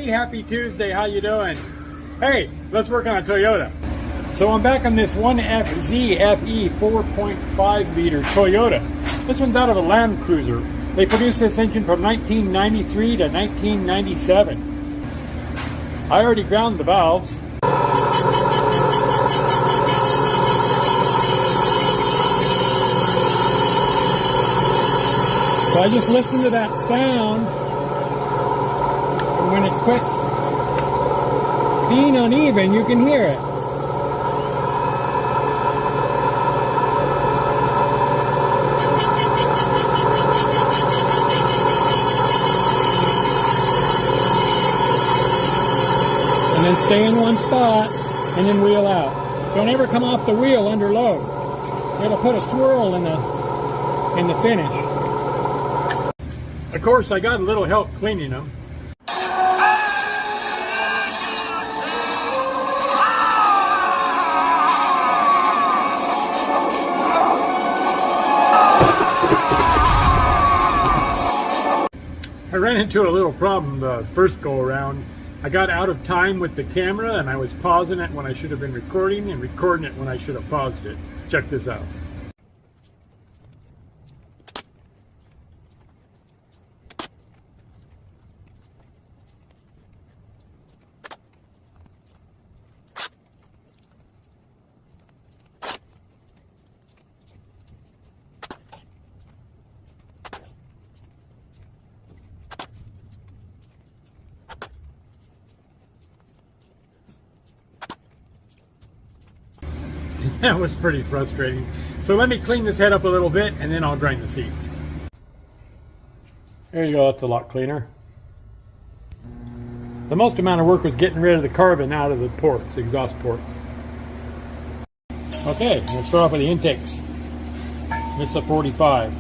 everybody, happy Tuesday. How you doing? Hey, let's work on a Toyota. So I'm back on this 1FZ FE 4.5 liter Toyota. This one's out of a Land Cruiser. They produced this engine from 1993 to 1997. I already ground the valves. So I just listen to that sound, and when it quits being uneven, you can hear it. And then stay in one spot and then wheel out. Don't ever come off the wheel under load. It'll put a swirl in the finish. Of course, I got a little help cleaning them. I ran into a little problem the first go around. I got out of time with the camera and I was pausing it when I should have been recording and recording it when I should have paused it. Check this out. That was pretty frustrating. So let me clean this head up a little bit and then I'll grind the seats. There you go, that's a lot cleaner. The most amount of work was getting rid of the carbon out of the ports, exhaust ports. Okay, let's start off with the intakes. This is a 45.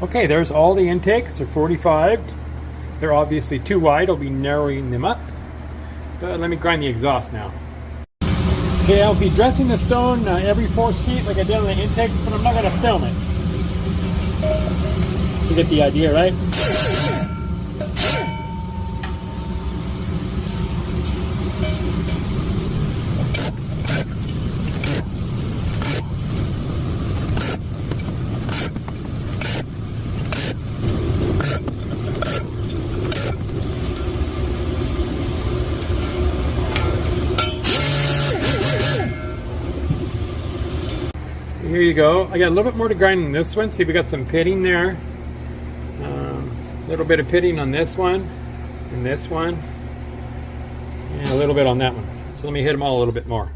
Okay, there's all the intakes. They're 45. They're obviously too wide. I'll be narrowing them up. But let me grind the exhaust now. Okay, I'll be dressing the stone every fourth seat like I did on the intakes, but I'm not going to film it. You get the idea, right? Here you go. I got a little bit more to grind in this one. See, we got some pitting there. A little bit of pitting on this one, and this one, and a little bit on that one. So let me hit them all a little bit more.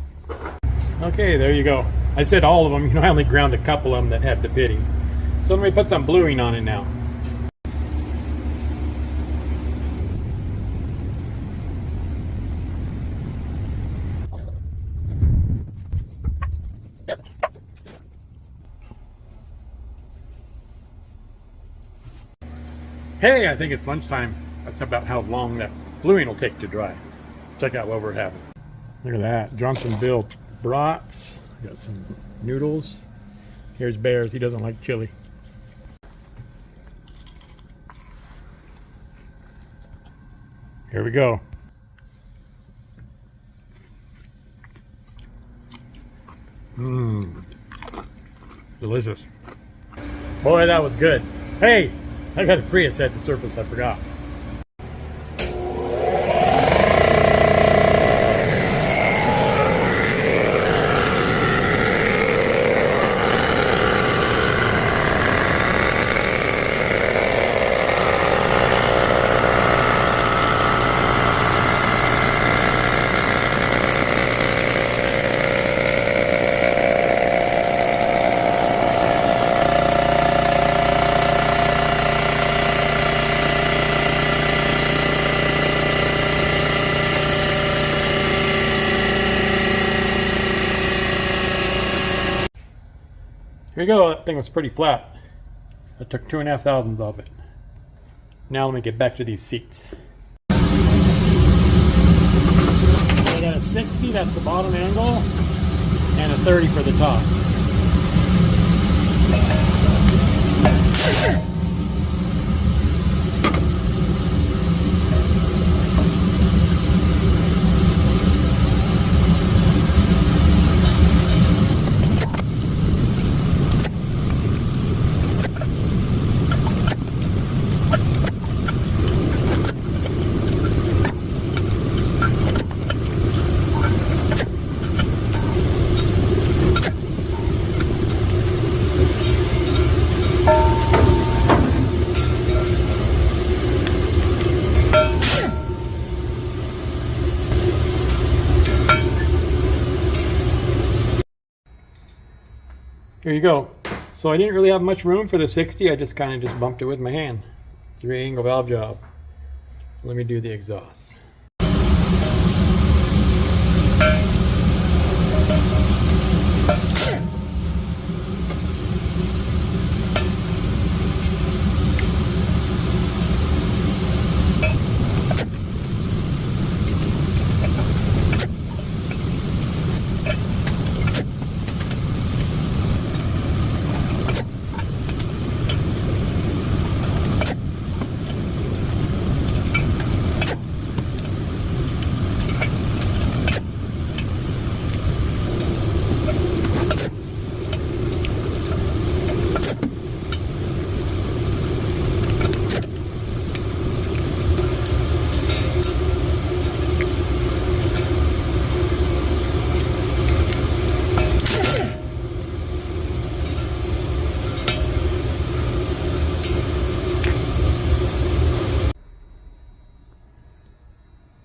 Okay, there you go. I said all of them. You know, I only ground a couple of them that had the pitting. So let me put some bluing on it now. Hey, I think it's lunchtime. That's about how long that bluing will take to dry. Check out what we're having. Look at that, Johnsonville brats. Got some noodles. Here's Bears, he doesn't like chili. Here we go. Mmm, delicious. Boy, that was good. Hey, I got a Prius at the surface, I forgot. Here you go, that thing was pretty flat. I took 2.5 thousandths off it. Now let me get back to these seats. I got a 60, that's the bottom angle, and a 30 for the top. Here you go. So I didn't really have much room for the 60. I just kind of just bumped it with my hand. 3-angle valve job. Let me do the exhaust.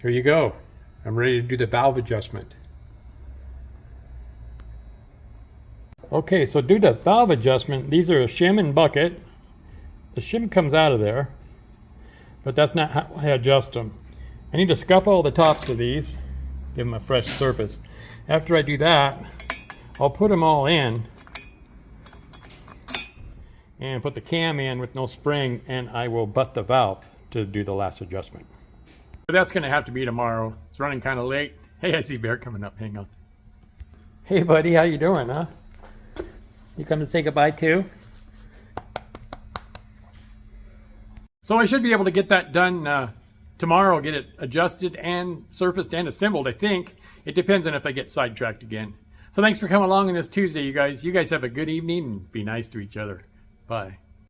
Here you go. I'm ready to do the valve adjustment. Okay, so do the valve adjustment. These are a shim and bucket. The shim comes out of there, but that's not how I adjust them. I need to scuff all the tops of these, give them a fresh surface. After I do that, I'll put them all in and put the cam in with no spring, and I will butt the valve to do the last adjustment. But that's going to have to be tomorrow. It's running kind of late. Hey, I see Bear coming up. Hang on. Hey, buddy. How you doing, huh? You come to say goodbye, too? So I should be able to get that done tomorrow. Get it adjusted and surfaced and assembled, I think. It depends on if I get sidetracked again. So thanks for coming along on this Tuesday, you guys. You guys have a good evening and be nice to each other. Bye.